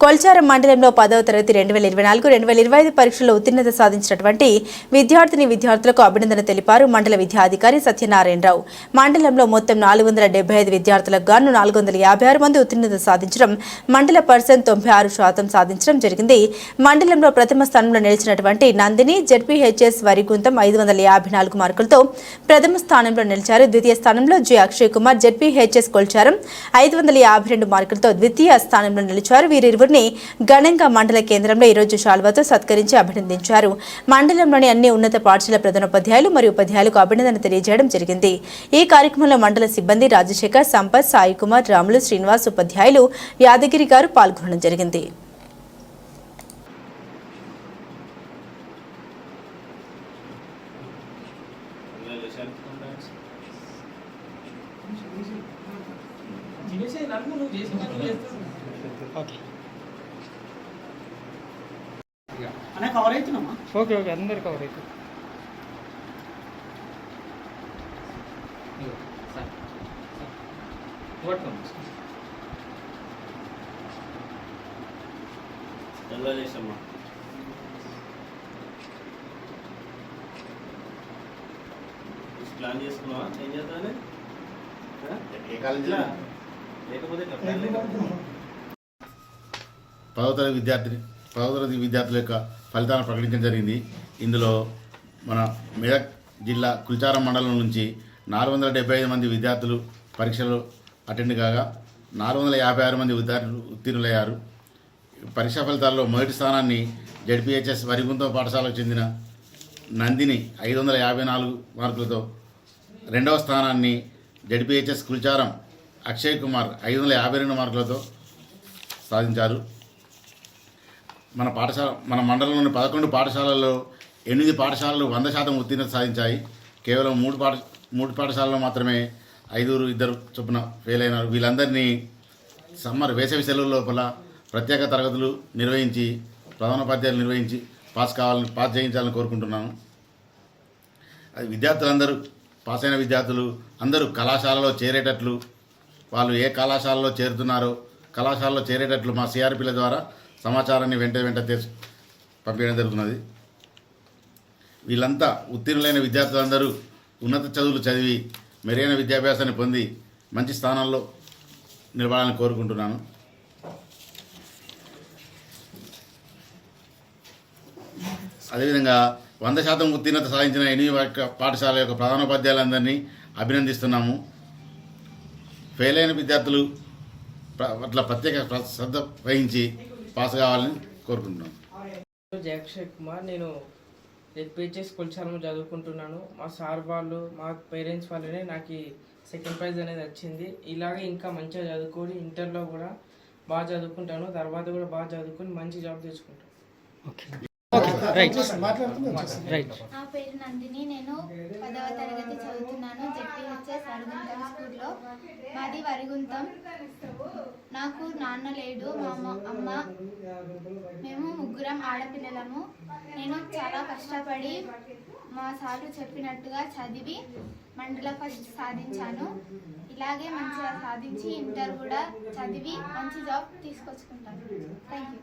కొల్చారం మండలంలో 10వ తరగతి 2024-2025 పరీక్షల్లో ఉత్తీర్ణత సాధించినటువంటి విద్యార్థులకు అభినందన తెలిపారు మండల విద్యాధికారి సత్యనారాయణరావు. మండలంలో మొత్తం 475 విద్యార్థులకు గాను 456 మంది ఉత్తీర్ణత సాధించడం, మండల పర్సెంట్ 96% సాధించడం జరిగింది. మండలంలో ప్రథమ స్థానంలో నిలిచినటువంటి నందిని జెడ్పీహెచ్ఎస్ వరిగుంతం 554 మార్కులతో ప్రథమ స్థానంలో నిలిచారు. ద్వితీయ స్థానంలో జె అక్షయ్ కుమార్ జెడ్పీహెచ్ఎస్ కొల్చారం 552 మార్కులతో ద్వితీయ స్థానంలో నిలిచారు. వీరిరువురిని ఘనంగా మండల కేంద్రంలో ఈరోజు శాల్వాతో సత్కరించి అభినందించారు. మండలంలోని అన్ని ఉన్నత పాఠశాల ప్రధానోపాధ్యాయులు మరియు ఉపాధ్యాయులకు అభినందన తెలియజేయడం జరిగింది. ఈ కార్యక్రమంలో మండల సిబ్బంది రాజశేఖర్, సంపత్, సాయి కుమార్, రాములు, శ్రీనివాస్, ఉపాధ్యాయులు యాదగిరి గారు పాల్గొనడం జరిగింది. కవర్ అవుతున్నామా? ఓకే ఓకే, అందరు కవర్ అవుతుంది. ప్లాన్ చేసుకున్నావా? ఏం చేద్దామని లేకపోతే 10వ తరగతి విద్యార్థుల యొక్క ఫలితాలను ప్రకటించడం జరిగింది. ఇందులో మన మెదక్ జిల్లా కుల్చారం మండలం నుంచి 475 మంది విద్యార్థులు పరీక్షలు అటెండ్ కాగా 456 మంది విద్యార్థులు ఉత్తీర్ణులయ్యారు. పరీక్షా ఫలితాల్లో మొదటి స్థానాన్ని జెడ్పీహెచ్ఎస్ వరిగుంతం పాఠశాలకు చెందిన నందిని 554 మార్కులతో, రెండవ స్థానాన్ని జెడ్పీహెచ్ఎస్ కుల్చారం అక్షయ్ కుమార్ 552 మార్కులతో సాధించారు. మన మండలంలోని 11 పాఠశాలల్లో 8 పాఠశాలలు 100% ఉత్తీర్ణత సాధించాయి. కేవలం 3 పాఠశాలలో మాత్రమే 2 చొప్పున ఫెయిల్ అయినారు. వీళ్ళందరినీ వేసవి సెలవుల లోపల ప్రత్యేక తరగతులు నిర్వహించి ప్రధానోపాధ్యాయులు నిర్వహించి పాస్ చేయించాలని కోరుకుంటున్నాను. అది విద్యార్థులందరూ పాస్ అయిన విద్యార్థులు అందరూ కళాశాలలో చేరేటట్లు, వాళ్ళు ఏ కళాశాలలో చేరుతున్నారో కళాశాలలో చేరేటట్లు మా సిఆర్పీల ద్వారా సమాచారాన్ని వెంట పంపించడం జరుగుతున్నది. వీళ్ళంతా ఉత్తీర్ణులైన విద్యార్థులందరూ ఉన్నత చదువులు చదివి మెరుగైన విద్యాభ్యాసాన్ని పొంది మంచి స్థానాల్లో నిలబడాలని కోరుకుంటున్నాను. అదేవిధంగా 100% ఉత్తీర్ణత సాధించిన 8 పాఠశాల యొక్క ప్రధానోపాధ్యాయులందరినీ అభినందిస్తున్నాము. ఫెయిల్ అయిన విద్యార్థులు అట్లా ప్రత్యేక శ్రద్ధ వహించి పాస్ కావాలని కోరుకుంటున్నాను. జె అక్షయ్ కుమార్, నేను జెడ్పీహెచ్ఎస్ కొల్చారం చదువుకుంటున్నాను. మా సార్ వాళ్ళు, మా పేరెంట్స్ వాళ్ళనే నాకు సెకండ్ ప్రైజ్ అనేది వచ్చింది. ఇలాగే ఇంకా మంచిగా చదువుకొని ఇంటర్లో కూడా బాగా చదువుకుంటాను. తర్వాత కూడా బాగా చదువుకొని మంచి జాబ్ తెచ్చుకుంటాను. నా పేరు నందిని. నేను 10వ తరగతి చదువుతున్నాను జెడ్పీహెచ్ఎస్ వరిగుంతం స్కూల్లో. మాది వరిగుంతం. నాకు నాన్న లేడు, మా అమ్మ, మేము ముగ్గురం ఆడపిల్లలము. నేను చాలా కష్టపడి మా సార్లు చెప్పినట్టుగా చదివి మండల ఫస్ట్ సాధించాను. ఇలాగే మంచిగా సాధించి ఇంటర్ కూడా చదివి మంచి జాబ్ తీసుకొచ్చుకుంటాను. Thank you.